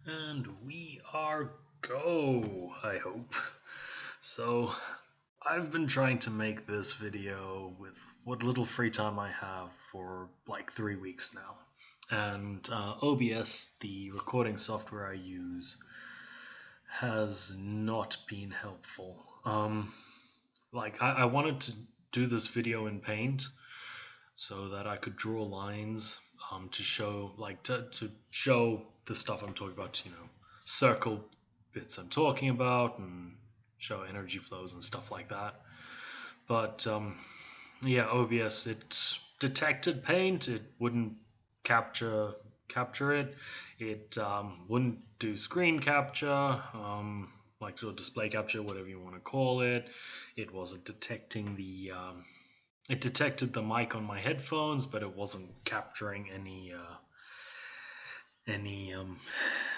And we are go, I hope. So, I've been trying to make this video with what little free time I have for like 3 weeks now. And OBS, the recording software I use, has not been helpful. I wanted to do this video in Paint so that I could draw lines to show to show the stuff I'm talking about, circle bits I'm talking about and show energy flows and stuff like that. But OBS, it detected paint, it wouldn't capture it, it wouldn't do screen capture, or display capture, whatever you want to call it. It wasn't detecting it detected the mic on my headphones, but it wasn't capturing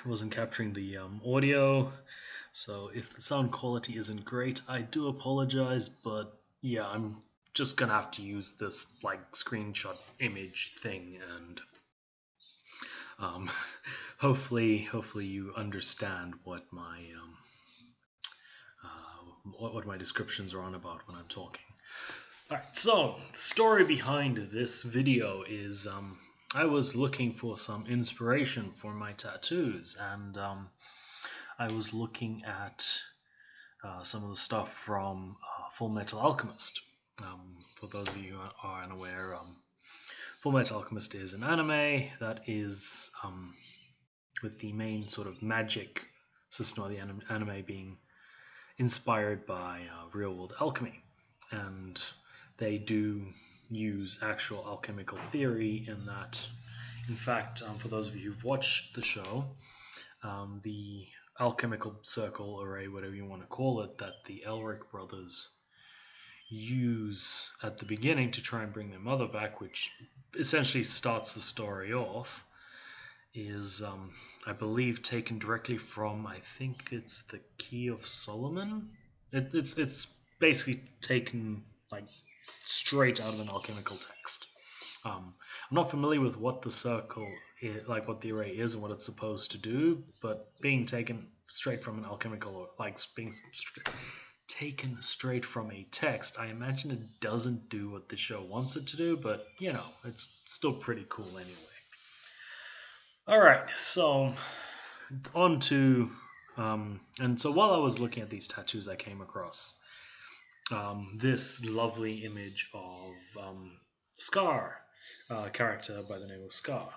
wasn't capturing the audio. So if the sound quality isn't great, I do apologize, but yeah, I'm just gonna have to use this screenshot image thing, and hopefully you understand what my descriptions are on about when I'm talking. Alright, so the story behind this video is I was looking for some inspiration for my tattoos, and I was looking at some of the stuff from Fullmetal Alchemist. For those of you who are unaware, Fullmetal Alchemist is an anime that is with the main sort of magic system of the anime being inspired by real-world alchemy, and they do use actual alchemical theory in that. In fact, for those of you who've watched the show, the alchemical circle array, whatever you want to call it, that the Elric brothers use at the beginning to try and bring their mother back, which essentially starts the story off, is I believe taken directly from, I think it's the Key of Solomon. It's basically taken straight out of an alchemical text. I'm not familiar with what the circle is, what the array is and what it's supposed to do, but being taken straight from an alchemical, or being taken straight from a text, I imagine it doesn't do what the show wants it to do, but it's still pretty cool anyway. Alright, so on to and so while I was looking at these tattoos, I came across this lovely image of Scar, character by the name of Scar.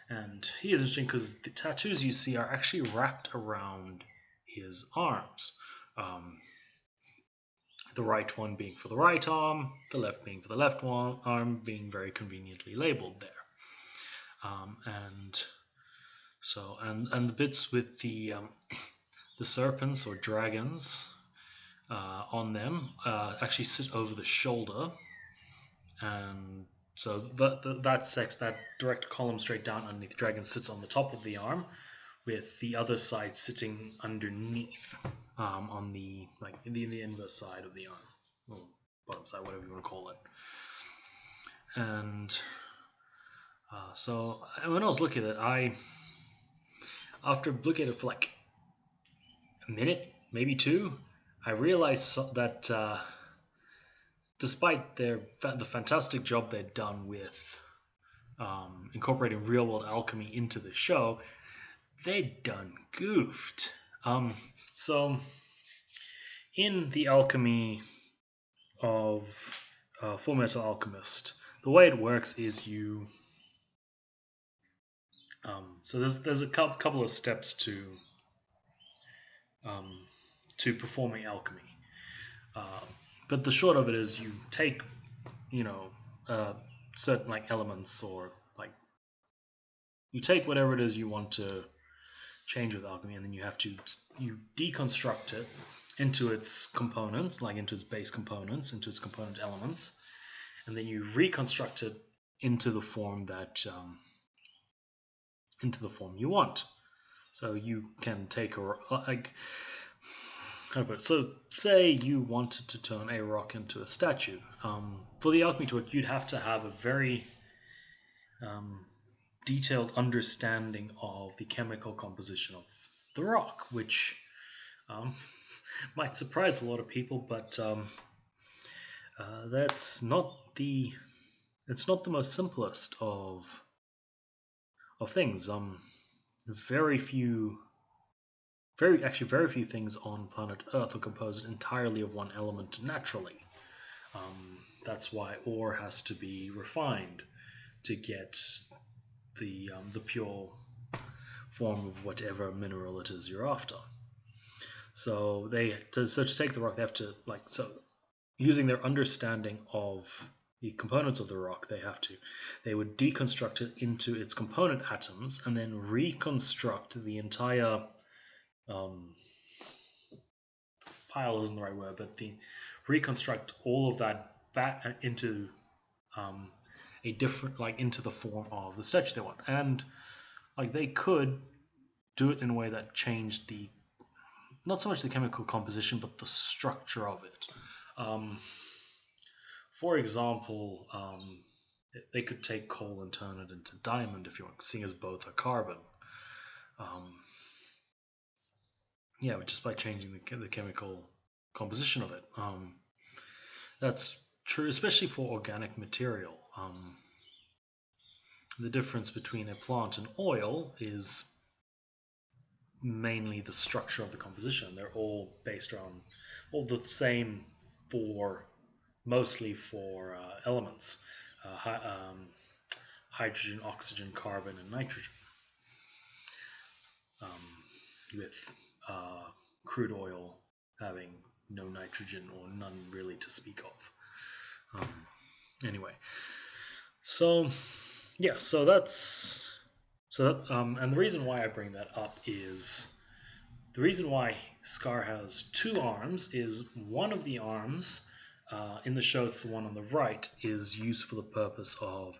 And he is interesting because the tattoos you see are actually wrapped around his arms. The right one being for the right arm, the left being for the left arm, being very conveniently labeled there. And the bits with the serpents or dragons on them actually sit over the shoulder, and so that direct column straight down underneath the dragon sits on the top of the arm, with the other side sitting underneath on the the inverse side of the arm, or bottom side, whatever you want to call it. And so when I was looking at it, after looking at it for a minute, maybe two, I realized that despite the fantastic job they'd done with incorporating real-world alchemy into the show, they'd done goofed. So in the alchemy of Fullmetal Alchemist, the way it works is you so there's a couple of steps to performing alchemy, but the short of it is you take certain elements, or you take whatever it is you want to change with alchemy, and then you deconstruct it into its components, into its base components, into its component elements, and then you reconstruct it into the form you want. So you can take so say you wanted to turn a rock into a statue. For the alchemy to work, you'd have to have a very detailed understanding of the chemical composition of the rock, which might surprise a lot of people, but it's not the most simplest of things. Very few things on planet Earth are composed entirely of one element naturally. That's why ore has to be refined to get the pure form of whatever mineral it is you're after. So to take the rock, they have to using their understanding of the components of the rock, they would deconstruct it into its component atoms and then reconstruct the entire pile isn't the right word, but reconstruct all of that back into a different, into the form of the statue they want. And they could do it in a way that changed not so much the chemical composition, but the structure of it. For example, they could take coal and turn it into diamond if you want, seeing as both are carbon. But just by changing the chemical composition of it. That's true, especially for organic material. The difference between a plant and oil is mainly the structure of the composition. They're all based around the same mostly for elements, hydrogen, oxygen, carbon, and nitrogen, with crude oil having no nitrogen or none really to speak of. Anyway, and the reason why I bring that up is the reason why Scar has two arms is one of the arms in the show, it's the one on the right, is used for the purpose of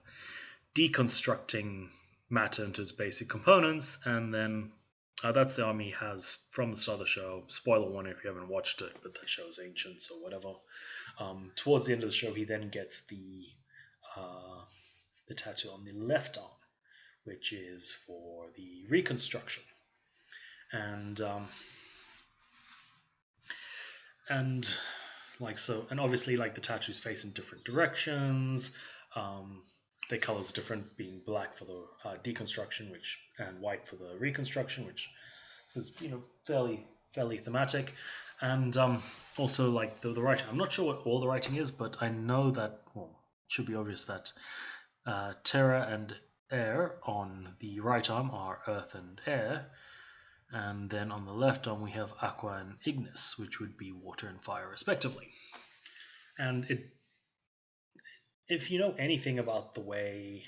deconstructing matter into its basic components, and then that's the arm he has from the start of the show. Spoiler warning if you haven't watched it, but that show is ancient, so whatever. Towards the end of the show, he then gets the tattoo on the left arm, which is for the reconstruction. And obviously the tattoos face in different directions. Their colors different, being black for the deconstruction, and white for the reconstruction, which is fairly thematic. And also the writing. I'm not sure what all the writing is, but I know that it should be obvious that Terra and Air on the right arm are Earth and Air, and then on the left arm we have Aqua and Ignis, which would be water and fire respectively. And if you know anything about the way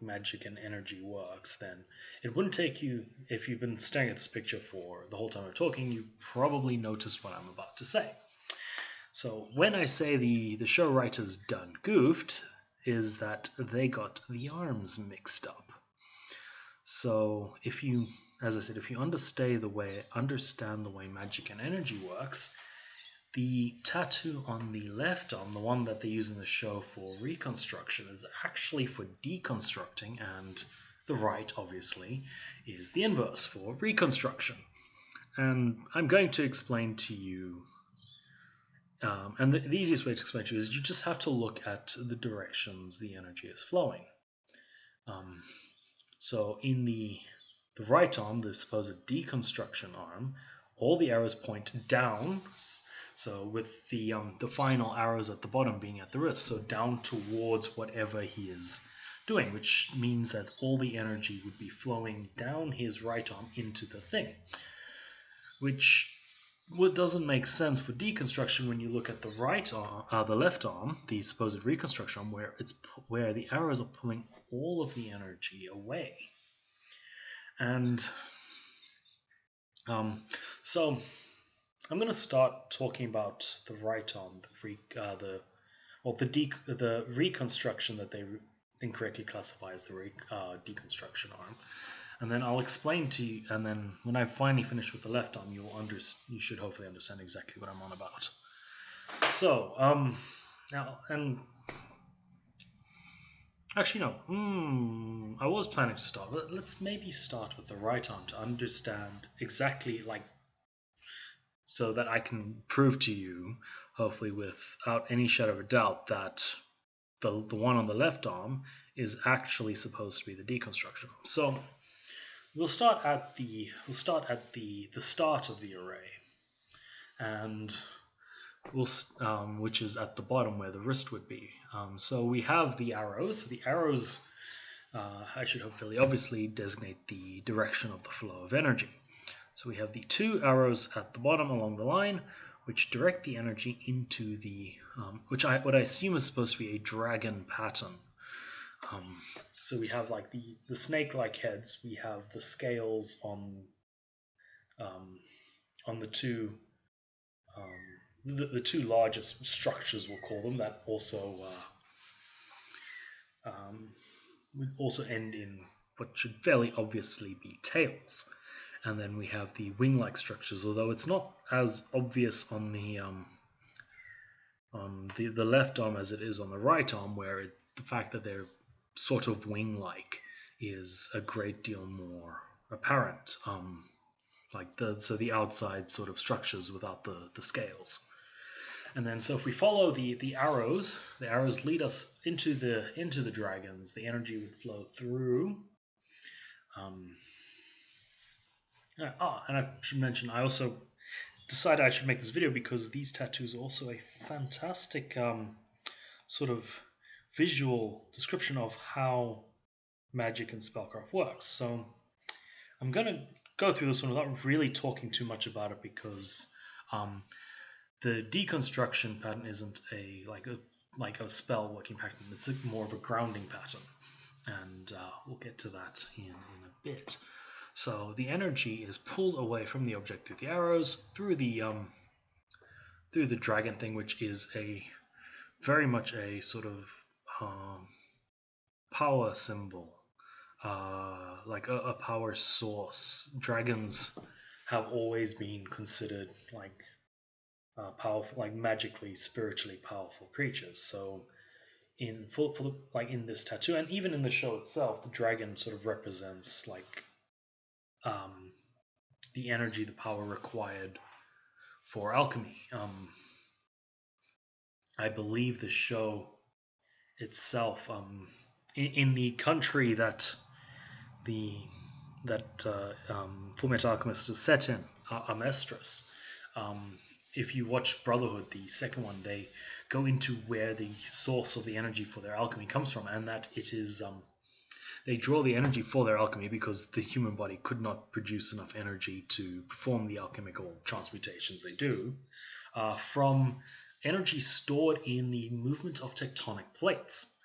magic and energy works, then it wouldn't take you, if you've been staring at this picture for the whole time we're talking, you probably noticed what I'm about to say. So when I say the show writers done goofed, is that they got the arms mixed up. So if you understand the way magic and energy works, the tattoo on the left arm, the one that they use in the show for reconstruction, is actually for deconstructing, and the right, obviously, is the inverse for reconstruction. And I'm going to explain to you, and the easiest way to explain to you is you just have to look at the directions the energy is flowing. So in the right arm, the supposed deconstruction arm, all the arrows point down. So with the final arrows at the bottom being at the wrist, so down towards whatever he is doing, which means that all the energy would be flowing down his right arm into the thing, which doesn't make sense for deconstruction when you look at the left arm, the supposed reconstruction arm, where the arrows are pulling all of the energy away. And so I'm going to start talking about the right arm, the reconstruction that they incorrectly classify as the deconstruction arm, and then I'll explain to you. And then when I finally finish with the left arm, you should hopefully understand exactly what I'm on about. So now, and Actually, no. I was planning to start. Let's maybe start with the right arm to understand exactly, like, so that I can prove to you, hopefully without any shadow of a doubt, that the one on the left arm is actually supposed to be the deconstruction. So we'll start at the start of the array, and which is at the bottom where the wrist would be. So we have the arrows. So the arrows, I should hopefully obviously designate the direction of the flow of energy. So we have the two arrows at the bottom along the line, which direct the energy into the, what I assume is supposed to be a dragon pattern. So we have like the snake-like heads. We have the scales on the two the two largest structures, we'll call them, that also would also end in what should fairly obviously be tails. And then we have the wing-like structures, although it's not as obvious on the left arm as it is on the right arm, where the fact that they're sort of wing-like is a great deal more apparent. So the outside sort of structures without the scales. And then, so if we follow the arrows lead us into the dragons. The energy would flow through. And I should mention, I also decided I should make this video because these tattoos are also a fantastic sort of visual description of how magic and spellcraft works. So I'm going to go through this one without really talking too much about it, because the deconstruction pattern isn't like a spell working pattern. It's more of a grounding pattern, and we'll get to that in a bit. So the energy is pulled away from the object through the arrows, through the dragon thing, which is very much a sort of power symbol, like a power source. Dragons have always been considered like powerful, like magically, spiritually powerful creatures. So in this tattoo, and even in the show itself, the dragon sort of represents like the energy, the power required for alchemy. I believe the show itself, in the country that Fullmetal Alchemist is set in, Amestris. If you watch Brotherhood, the second one, they go into where the source of the energy for their alchemy comes from, and that it is they draw the energy for their alchemy because the human body could not produce enough energy to perform the alchemical transmutations they do, from energy stored in the movement of tectonic plates.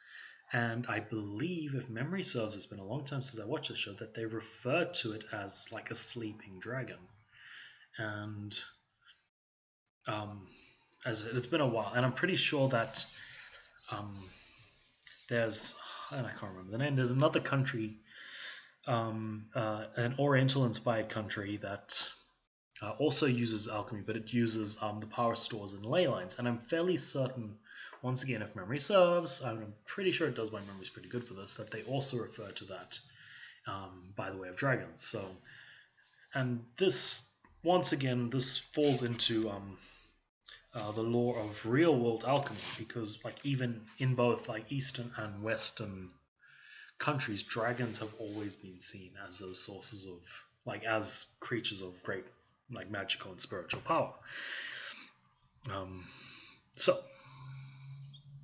And I believe, if memory serves, it's been a long time since I watched the show, that they refer to it as like a sleeping dragon. And it's been a while, and I'm pretty sure that there's, and I can't remember the name, there's another country, an Oriental-inspired country that also uses alchemy, but it uses the power stores and ley lines. And I'm fairly certain, once again, if memory serves, I'm pretty sure it does, my memory's pretty good for this, that they also refer to that by the way of dragons. So, and this, once again, this falls into the lore of real-world alchemy, because like even in both like Eastern and Western countries, dragons have always been seen as those sources of, like, as creatures of great, like, magical and spiritual power. So,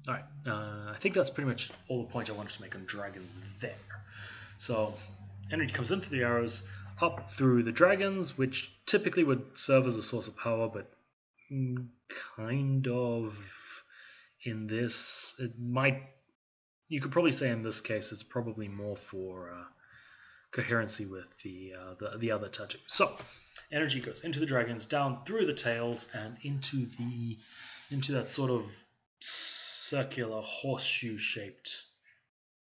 all right, I think that's pretty much all the point I wanted to make on dragons there. So, energy comes into the arrows, up through the dragons, which typically would serve as a source of power, but kind of in this, it might, you could probably say in this case it's probably more for coherency with the other tattoo. So energy goes into the dragons, down through the tails, and into that sort of circular horseshoe shaped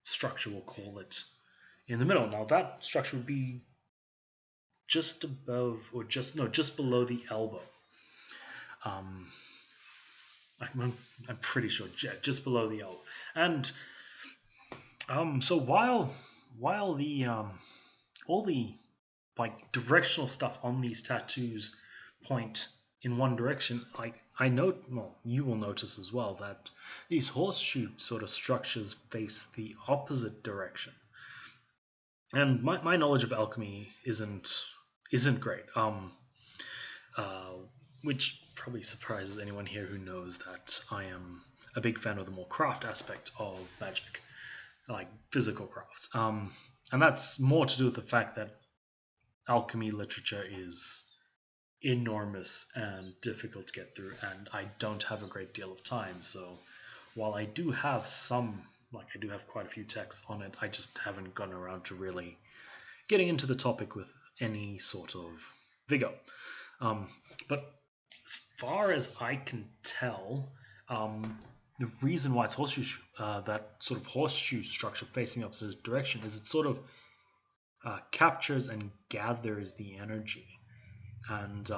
structure, we'll call it, in the middle. Now that structure would be just above, or just below the elbow. I'm pretty sure, just below the elbow. And So while the all the like directional stuff on these tattoos point in one direction, like I note, well, you will notice as well that these horseshoe sort of structures face the opposite direction. And my knowledge of alchemy isn't great. Uh, which probably surprises anyone here who knows that I am a big fan of the more craft aspect of magic, like physical crafts. And that's more to do with the fact that alchemy literature is enormous and difficult to get through, and I don't have a great deal of time. So while I do have I do have quite a few texts on it, I just haven't gotten around to really getting into the topic with any sort of vigor. But as far as I can tell, the reason why it's that sort of horseshoe structure facing opposite direction is it sort of captures and gathers the energy, and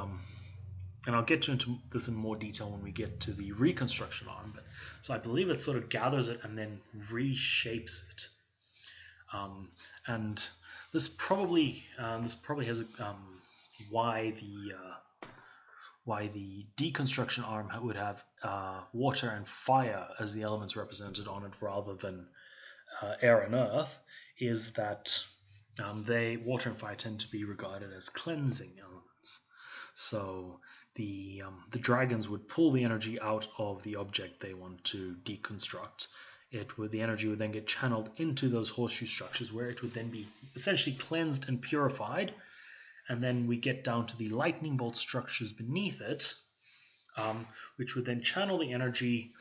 I'll get into this in more detail when we get to the reconstruction arm. But so I believe it sort of gathers it and then reshapes it, and this probably has why the deconstruction arm would have water and fire as the elements represented on it rather than air and earth, is that water and fire tend to be regarded as cleansing elements. So the dragons would pull the energy out of the object they want to deconstruct. The energy would then get channeled into those horseshoe structures, where it would then be essentially cleansed and purified. And then we get down to the lightning bolt structures beneath it, which would then channel the energy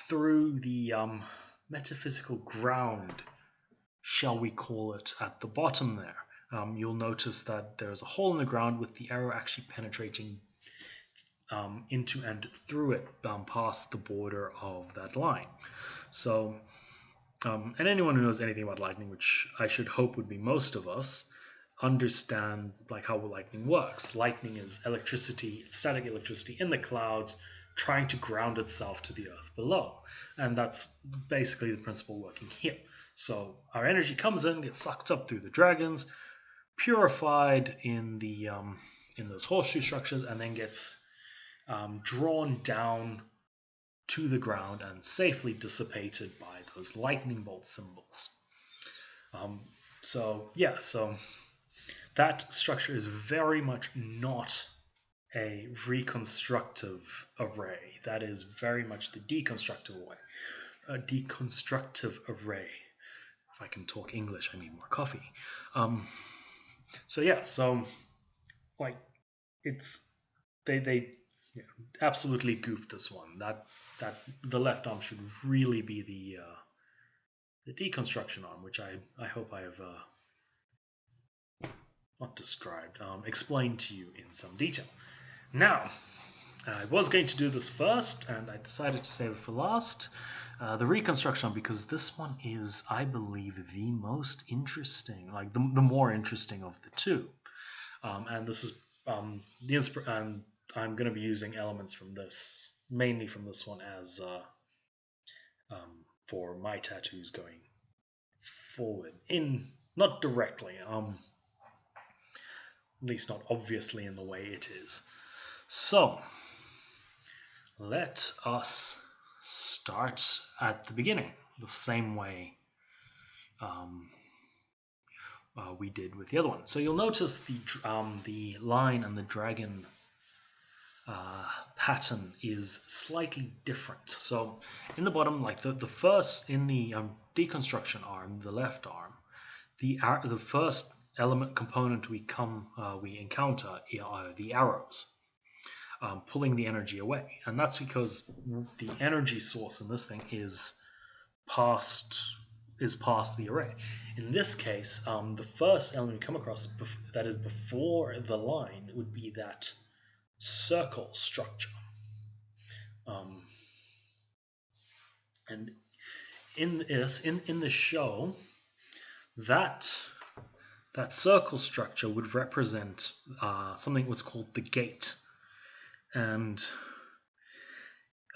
through the metaphysical ground, shall we call it, at the bottom there. You'll notice that there's a hole in the ground with the arrow actually penetrating into and through it, past the border of that line. So, and anyone who knows anything about lightning, which I should hope would be most of us, understand like how lightning works. Lightning is electricity, static electricity in the clouds, trying to ground itself to the earth below, and that's basically the principle working here. So our energy comes in, gets sucked up through the dragons, purified in the in those horseshoe structures, and then gets drawn down to the ground and safely dissipated by those lightning bolt symbols. So that structure is very much not a reconstructive array. That is very much the deconstructive array. A deconstructive array. If I can talk English, I need more coffee. They absolutely goofed this one. That the left arm should really be the deconstruction arm, which I hope I have not described, explained to you in some detail. Now, I was going to do this first, and I decided to save it for last. The reconstruction, because this one is, I believe, the most interesting, like the more interesting of the two. And this is and I'm going to be using elements from this, mainly from this one, as for my tattoos going forward. Not directly, at least not obviously in the way it is. So, let us start at the beginning, the same way we did with the other one. So you'll notice the line and the dragon pattern is slightly different. So in the bottom, like the first, in the deconstruction arm, the left arm, the first element component we encounter are the arrows, pulling the energy away, and that's because the energy source in this thing is past the array. In this case, the first element we come across that is before the line would be that circle structure, and in the show, that circle structure would represent something what's called the gate. And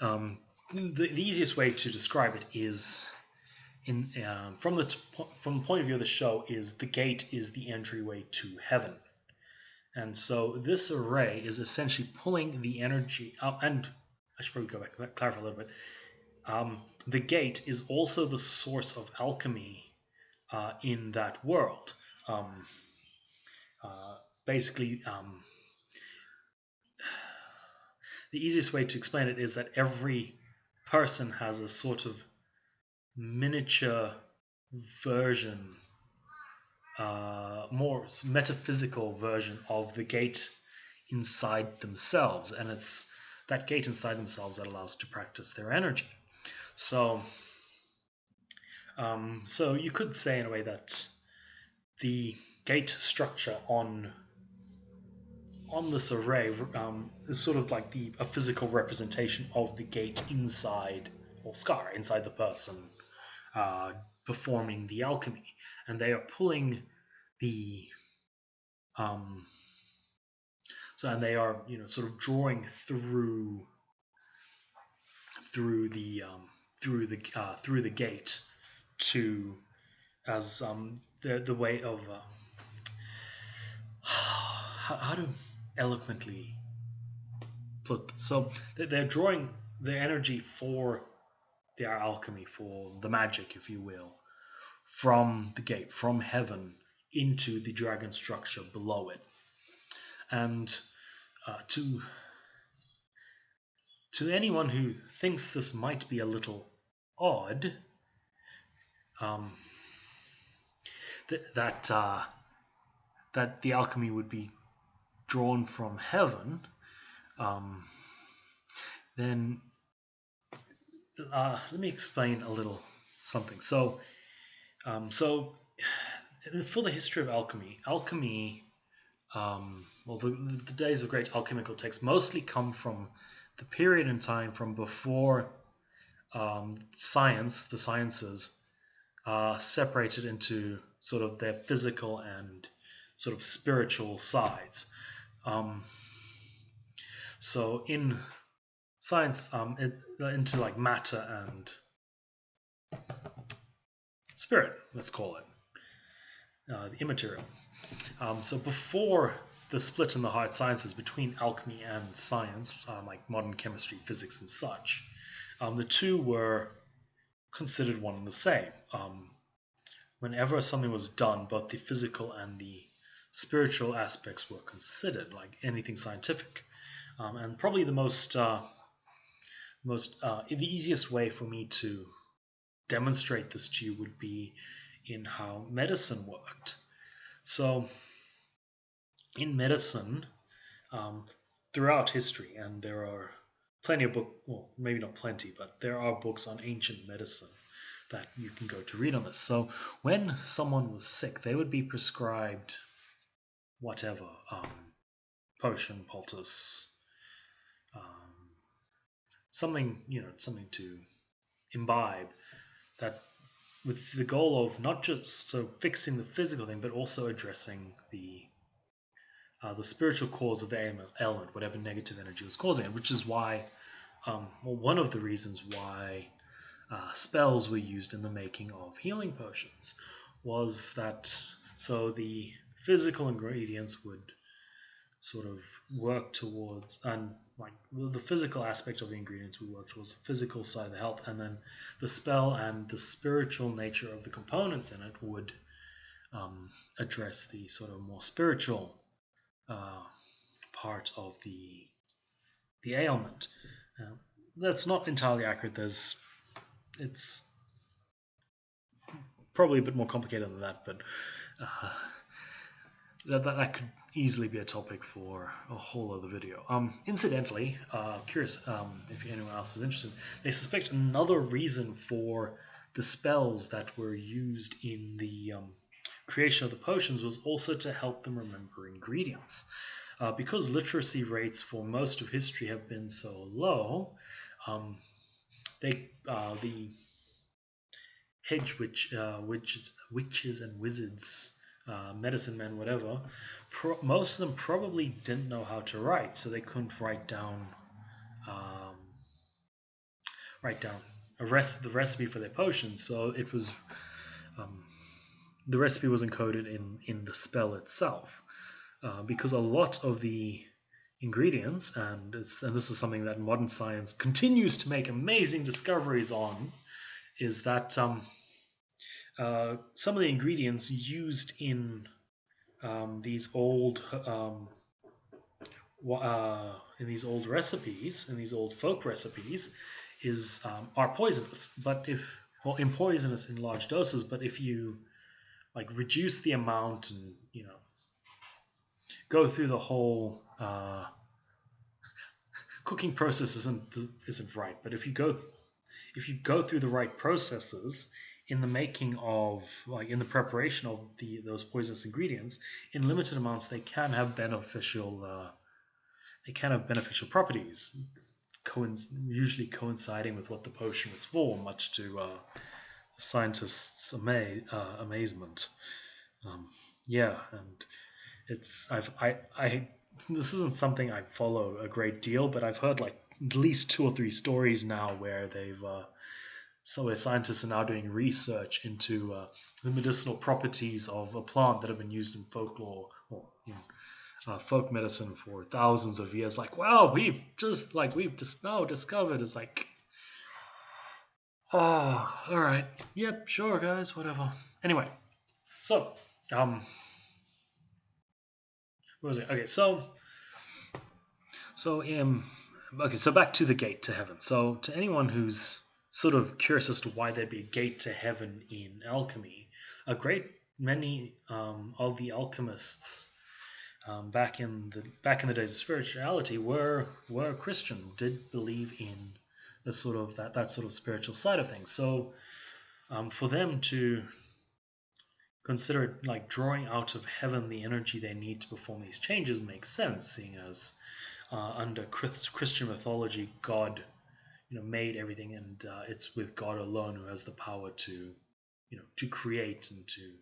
the easiest way to describe it is from the point of view of the show, is the gate is the entryway to heaven. And so this array is essentially pulling the energy out. And I should probably go back and clarify a little bit. The gate is also the source of alchemy in that world. Basically, the easiest way to explain it is that every person has a sort of miniature version, more metaphysical version of the gate inside themselves, and it's that gate inside themselves that allows to practice their energy. So you could say in a way that the gate structure on this array is sort of like a physical representation of the gate inside, or scar inside the person performing the alchemy, and they are pulling the and they are sort of drawing through the gate to as the way of how to eloquently put this. So they're drawing their energy for their alchemy, for the magic, if you will, from the gate, from heaven, into the dragon structure below it. And to anyone who thinks this might be a little odd, that the alchemy would be drawn from heaven, then let me explain a little something. So for the history of alchemy, the days of great alchemical texts mostly come from the period in time from before the sciences separated into sort of their physical and sort of spiritual sides. So in science, into like matter and spirit, let's call it, the immaterial. So before the split in the hard sciences between alchemy and science, like modern chemistry, physics, and such, the two were considered one and the same. Whenever something was done, both the physical and the spiritual aspects were considered, like anything scientific. And probably the easiest way for me to demonstrate this to you would be in how medicine worked. So in medicine, throughout history, and there are plenty of books, well, maybe not plenty, but there are books on ancient medicine that you can go to read on this. So when someone was sick, they would be prescribed whatever, potion, poultice, something to imbibe, that with the goal of not just fixing the physical thing, but also addressing the spiritual cause of the ailment, whatever negative energy was causing it, which is why, one of the reasons why spells were used in the making of healing potions was that so the physical ingredients would sort of work towards, and like the physical aspect of the ingredients would work towards the physical side of the health, and then the spell and the spiritual nature of the components in it would address the sort of more spiritual part of the ailment. That's not entirely accurate. It's probably a bit more complicated than that, but that could easily be a topic for a whole other video. Incidentally, curious if anyone else is interested, they suspect another reason for the spells that were used in the creation of the potions was also to help them remember ingredients. Because literacy rates for most of history have been so low, the witches and wizards, medicine men, whatever, most of them probably didn't know how to write, so they couldn't write down the recipe for their potion. So it was the recipe was encoded in the spell itself, because a lot of the ingredients, and this is something that modern science continues to make amazing discoveries on, is that some of the ingredients used in these old recipes, in these old folk recipes, are poisonous. But poisonous in large doses. But if you reduce the amount and go through the whole cooking process isn't right. But if you go through the right processes in the making of, in the preparation of those poisonous ingredients, in limited amounts, they can have beneficial properties, usually coinciding with what the potion was for, much to the scientists' amazement. And this isn't something I follow a great deal, but I've heard at least 2 or 3 stories now where where scientists are now doing research into the medicinal properties of a plant that have been used in folklore or folk medicine for thousands of years. Wow, we've just now discovered. It's all right, yep, sure, guys, whatever. Anyway, so what was it? Okay, so back to the gate to heaven. So to anyone who's sort of curious as to why there'd be a gate to heaven in alchemy, a great many of the alchemists back in the days of spirituality were Christian, did believe in the sort of that sort of spiritual side of things. So for them to consider it drawing out of heaven the energy they need to perform these changes makes sense, seeing as under Christian mythology, God made everything, and it's with God alone who has the power to create and to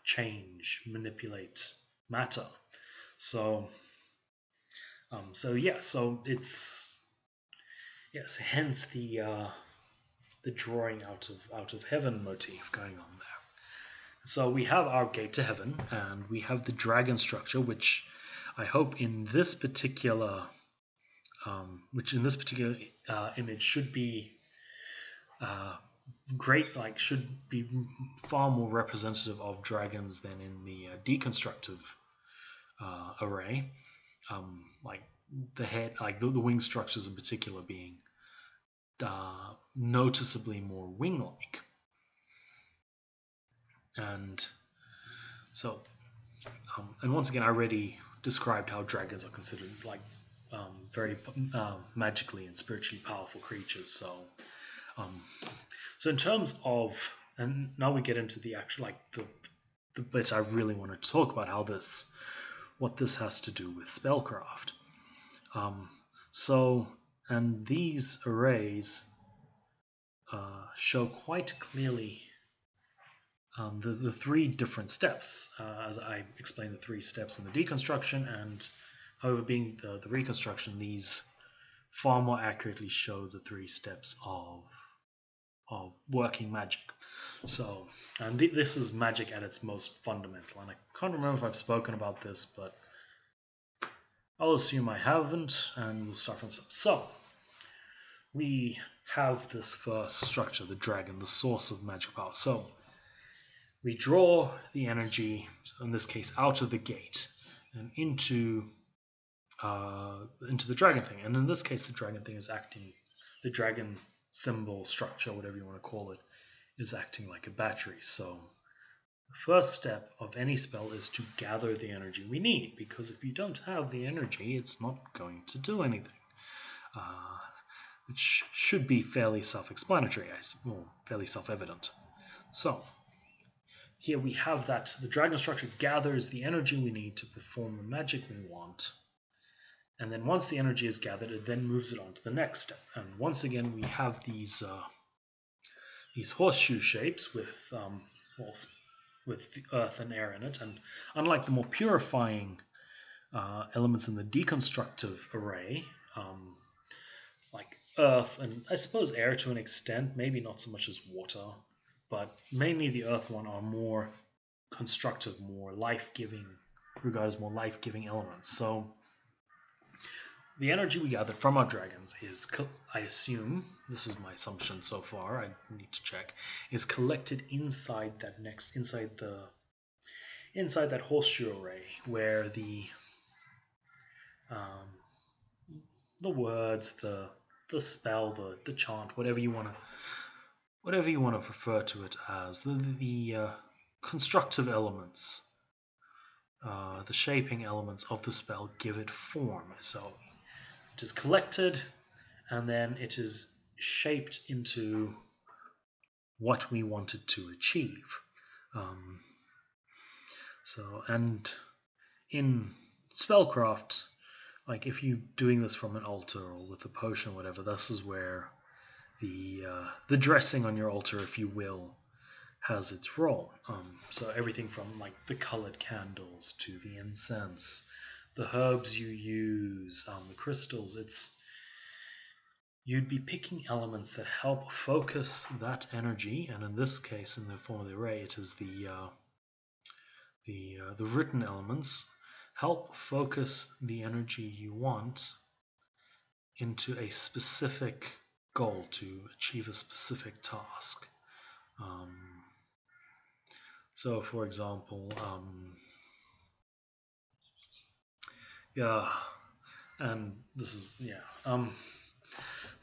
change, manipulate matter. So it's hence the drawing out of heaven motif going on there. So we have our gate to heaven, and we have the dragon structure, which I hope in this particular image should be should be far more representative of dragons than in the deconstructive array. The head, the wing structures in particular, being noticeably more wing-like. And so, and once again, I already described how dragons are considered very magically and spiritually powerful creatures. So in terms of, and now we get into the actual the bit I really wanted to talk about, what this has to do with spellcraft. And these arrays show quite clearly the 3 different steps, as I explained the 3 steps in the deconstruction, and however, being the reconstruction, these far more accurately show the 3 steps of working magic. So, and this is magic at its most fundamental, and I can't remember if I've spoken about this, but I'll assume I haven't, and we'll start from the top. So, we have this first structure, the dragon, the source of magic power. So, we draw the energy, in this case, out of the gate and into the dragon thing. And in this case, the dragon thing is acting, the dragon symbol, structure, whatever you want to call it, is acting like a battery. So the first step of any spell is to gather the energy we need, because if you don't have the energy, it's not going to do anything. Which should be fairly self-explanatory, or fairly self-evident. So here we have that the dragon structure gathers the energy we need to perform the magic we want. And then once the energy is gathered, it then moves it on to the next step. And once again, we have these horseshoe shapes with the earth and air in it. And unlike the more purifying elements in the deconstructive array, like earth and I suppose air to an extent, maybe not so much as water, but mainly the earth one are more constructive, more life-giving, regarded as more life-giving elements. So the energy we gathered from our dragons is, I assume, this is my assumption so far, I need to check, is collected inside that horseshoe array, where the words, the spell, the chant, whatever you want to refer to it as, the constructive elements, the shaping elements of the spell give it form. So it is collected, and then it is shaped into what we wanted to achieve. And in spellcraft, like if you're doing this from an altar or with a potion or whatever, this is where the dressing on your altar, if you will, has its role. So everything from like the colored candles to the incense, the herbs you use, the crystals, you'd be picking elements that help focus that energy, and in this case, in the form of the array, it is the written elements, help focus the energy you want into a specific goal to achieve a specific task. So, for example,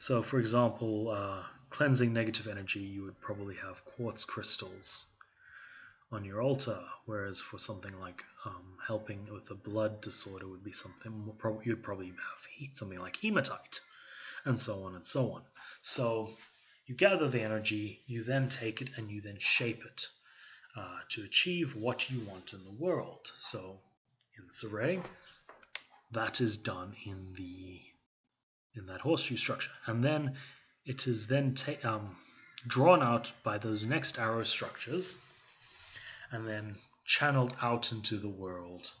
so, for example, cleansing negative energy, you would probably have quartz crystals on your altar, whereas for something like helping with a blood disorder would be something you'd probably have something like hematite, and so on and so on. So you gather the energy, you then take it and you then shape it to achieve what you want in the world. So in this array, that is done in that horseshoe structure, and then it is then drawn out by those next arrow structures, and then channeled out into the world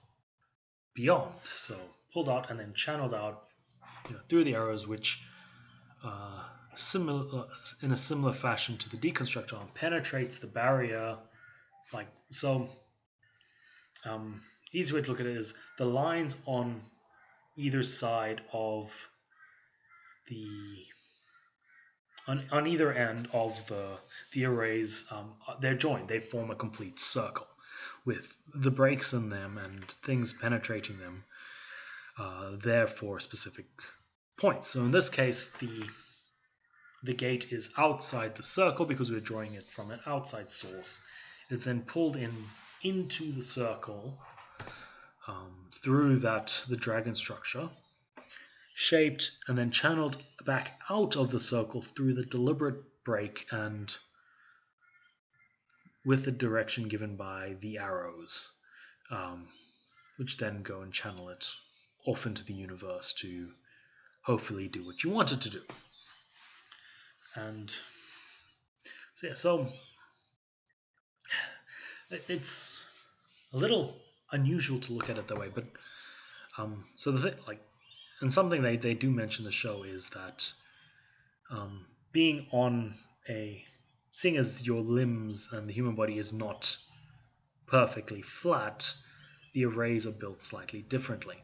beyond. So pulled out and then channeled out, through the arrows, which in a similar fashion to the deconstruction, penetrates the barrier. Easy way to look at it is the lines on either side of on either end of the arrays, they're joined. They form a complete circle with the breaks in them and things penetrating them there for specific points. So in this case, the gate is outside the circle because we're drawing it from an outside source. It is then pulled into the circle through the dragon structure, shaped, and then channeled back out of the circle through the deliberate break and with the direction given by the arrows, which then go and channel it off into the universe to hopefully do what you want it to do. And so it's a little unusual to look at it that way, but so the thing, and something they do mention in the show is that seeing as your limbs and the human body is not perfectly flat, the arrays are built slightly differently.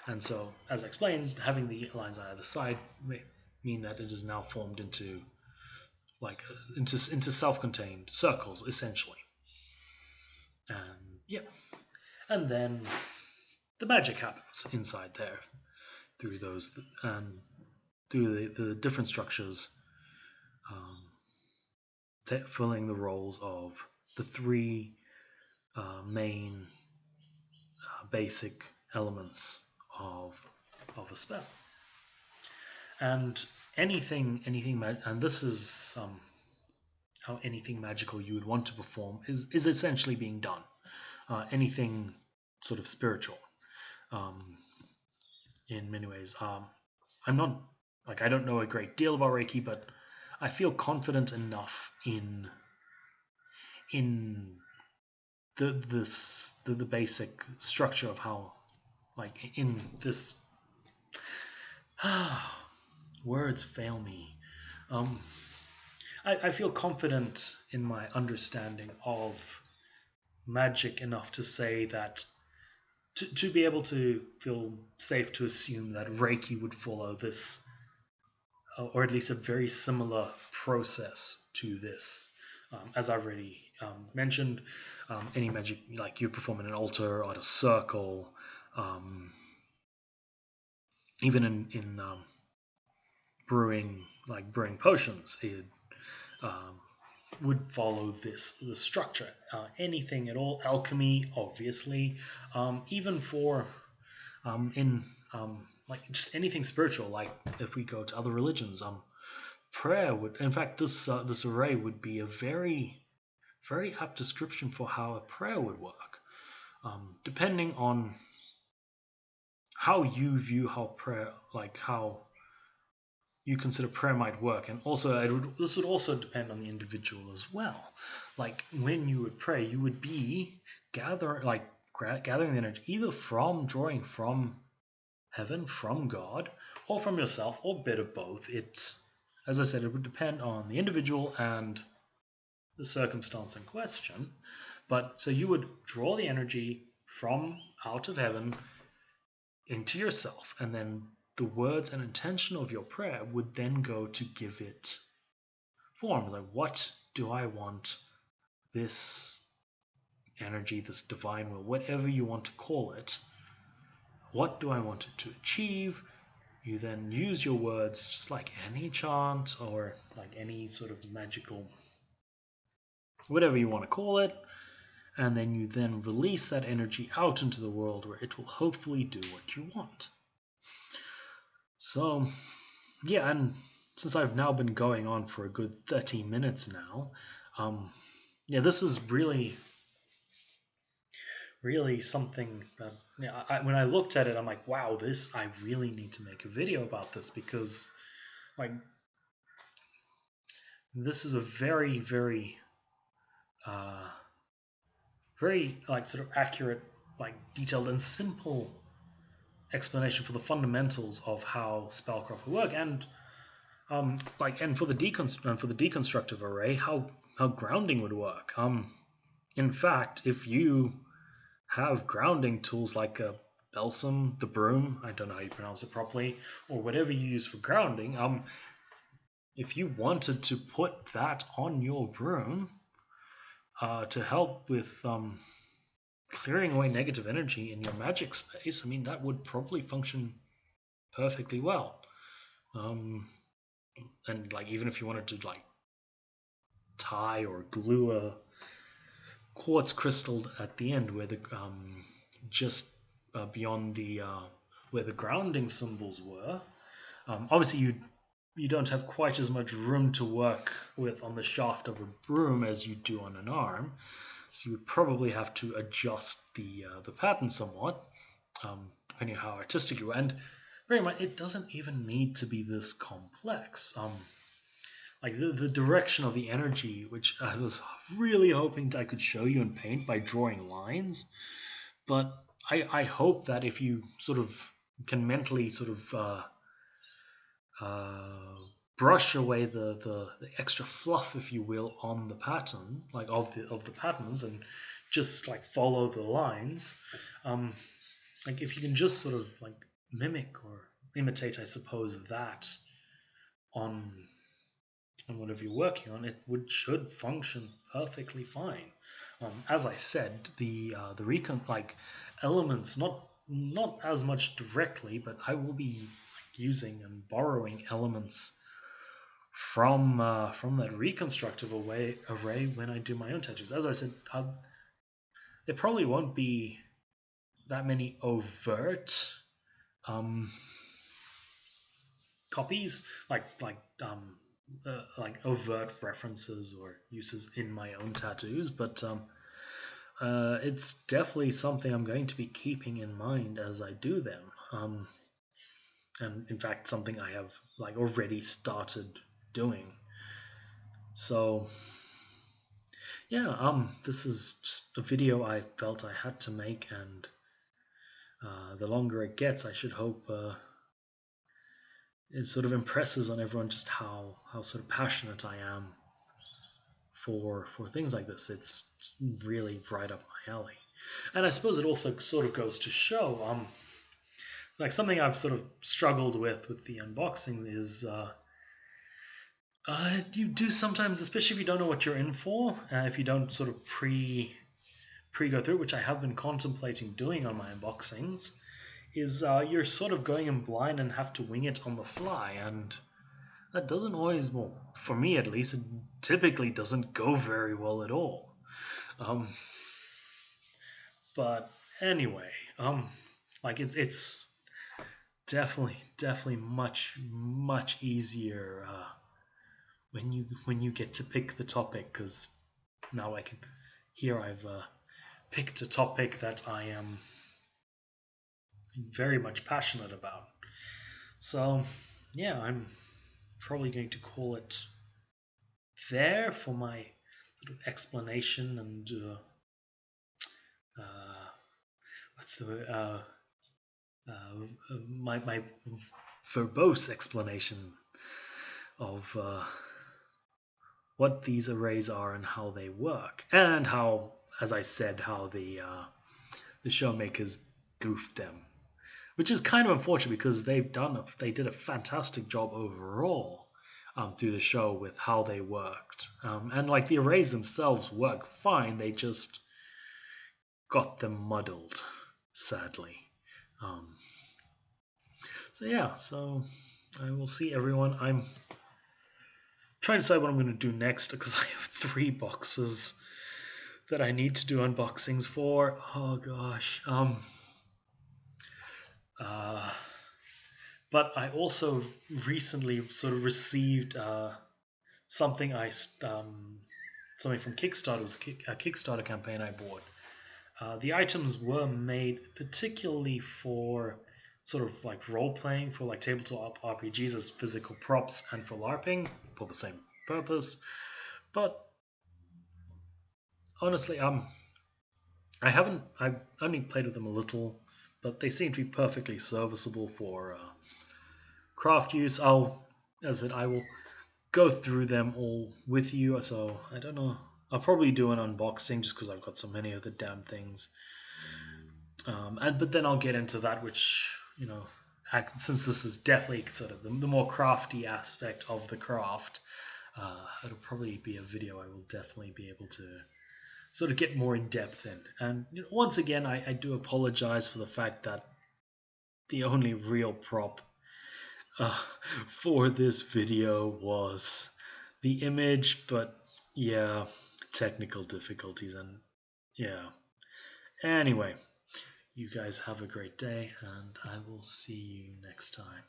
And so, as I explained, having the lines on either side may mean that it is now formed into self-contained circles, essentially. And then the magic happens inside there through those through the different structures, filling the roles of the three main basic elements of a spell. And anything, and this is how anything magical you would want to perform is essentially being done. Anything sort of spiritual, in many ways. I'm not I don't know a great deal about Reiki, but I feel confident enough in the basic structure of how, in this words fail me. I feel confident in my understanding of magic enough to say that to be able to feel safe to assume that Reiki would follow this, or at least a very similar process to this. As I've already mentioned, any magic, like you perform in an altar or a circle, even in brewing potions, it would follow this structure. Anything at all, alchemy, obviously, even for in like just anything spiritual. Like if we go to other religions, prayer would, in fact, this array would be a very apt description for how a prayer would work, depending on how you view how prayer, like how you consider prayer might work. And also this would also depend on the individual as well. Like when you would pray, you would be gathering the energy either drawing from heaven, from God, or from yourself, or a bit of both. As I said, it would depend on the individual and the circumstance in question. But so you would draw the energy from out of heaven into yourself, and then the words and intention of your prayer would then go to give it form. Like, what do I want this energy, this divine will, whatever you want to call it, what do I want it to achieve? You then use your words just like any chant or like any sort of magical, whatever you want to call it, and then you then release that energy out into the world where it will hopefully do what you want. So, yeah, and since I've now been going on for a good 30 minutes now, this is really something that when I looked at it, I'm like, wow, I really need to make a video about this, because like this is a very, very like sort of accurate, like detailed and simple explanation for the fundamentals of how spellcraft will work, and and for the deconstructive array, how grounding would work. In fact, if you have grounding tools like a balsam, the broom, I don't know how you pronounce it properly, or whatever you use for grounding, if you wanted to put that on your broom to help with clearing away negative energy in your magic space, I mean, that would probably function perfectly well. And like even if you wanted to like tie or glue a quartz crystal at the end where the just beyond the where the grounding symbols were, obviously you don't have quite as much room to work with on the shaft of a broom as you do on an arm, so you would probably have to adjust the pattern somewhat, depending on how artistic you are. And very much, it doesn't even need to be this complex. Like the direction of the energy, which I was really hoping I could show you in paint by drawing lines, but I hope that if you sort of can mentally sort of brush away the extra fluff, if you will, on the pattern, like of the patterns, and just like follow the lines, like if you can just sort of like mimic or imitate, I suppose, that on whatever you're working on, it should function perfectly fine. As I said, the elements, not as much directly, but I will be using and borrowing elements from that reconstructive array when I do my own tattoos. As I said, there probably won't be that many overt copies, like overt references or uses in my own tattoos, but it's definitely something I'm going to be keeping in mind as I do them. And in fact, something I have like already started doing. So yeah, this is just a video I felt I had to make, and the longer it gets, I should hope it sort of impresses on everyone just how sort of passionate I am for things like this. It's really right up my alley. And I suppose it also sort of goes to show, like something I've sort of struggled with the unboxing is you do sometimes, especially if you don't know what you're in for, if you don't sort of pre go through, which I have been contemplating doing on my unboxings, is you're sort of going in blind and have to wing it on the fly, and that doesn't always, well, for me at least, it typically doesn't go very well at all. But anyway, like it's definitely much easier when you get to pick the topic, because now I've picked a topic that I am very much passionate about. So yeah, I'm probably going to call it there for my sort of explanation and what's the my verbose explanation of what these arrays are and how they work, and how, as I said, how the show makers goofed them, which is kind of unfortunate because they did a fantastic job overall through the show with how they worked, and like the arrays themselves work fine. They just got them muddled, sadly. So yeah, so I will see everyone. I'm trying to decide what I'm going to do next because I have 3 boxes that I need to do unboxings for. Oh gosh. But I also recently sort of received something something from Kickstarter. It was a Kickstarter campaign I bought. The items were made particularly for sort of like role playing, for like tabletop RPGs as physical props, and for LARPing for the same purpose. But honestly, I've only played with them a little, but they seem to be perfectly serviceable for craft use. As I said, I will go through them all with you. So I don't know. I'll probably do an unboxing just because I've got so many of the damn things. But then I'll get into that, which, since this is definitely sort of the more crafty aspect of the craft, it'll probably be a video I will definitely be able to sort of get more in depth in. And once again, I do apologize for the fact that the only real prop for this video was the image, but yeah, technical difficulties, and yeah. Anyway, you guys have a great day, and I will see you next time.